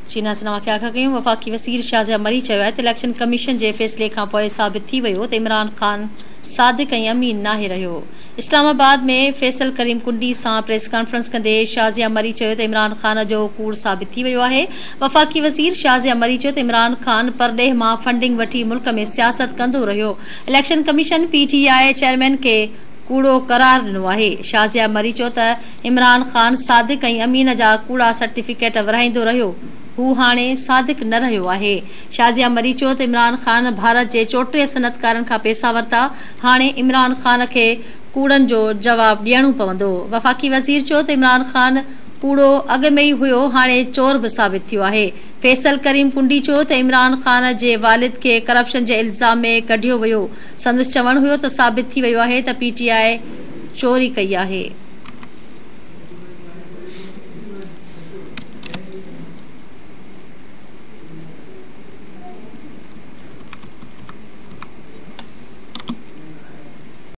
चीना सिनेमा खे आखा कयूं। वफ़ाक़ी वज़ीर शाज़िया मरी चयो आहे त इलेक्शन कमीशन जे फ़ैसिले खां पोइ साबित थी वियो त इमरान ख़ान सादिक ऐं अमीन नाहे रहियो। इस्लामाबाद में फैसल करीम कुंडी सां प्रेस कॉन्फ्रेंस कंदे शाज़िया मरी चयो त इमरान ख़ान जो कूड़ साबित थी वियो आहे। वफ़ाक़ी वज़ीर शाज़िया मरी चयो त इमरान ख़ान परॾेह मां फंडिंग वठी मुल्क में सियासत कंदो रहियो। इलेक्शन कमीशन PTI चेयरमैन खे कूड़ो करार ॾिनो आहे। शाज़िया मरी चयो त इमरान ख़ान सादिक ऐं अमीन जा कूड़ा सर्टिफिकेट विरहाईंदो रहियो, हू हाणे सादिक न रहियो आहे। शाज़िया मरी चयो त इमरान ख़ान भारत जे 34 सनतकारनि खां पैसा वरिता, हाणे इमरान ख़ान खे कूड़नि जो जवाब ॾियणो पवंदो। वफ़ाक़ी वज़ीर चयो त इमरान ख़ान कूड़ो अॻु में ई हुयो, हाणे चोर बि साबित थियो आहे। फैसल करीम कुंडी चयो त इमरान ख़ान जे वालिद खे करप्शन जे इल्ज़ाम में कढियो वियो। संदसि चवणु हुयो त साबित थी वियो आहे त PTI चोरी कई आहे।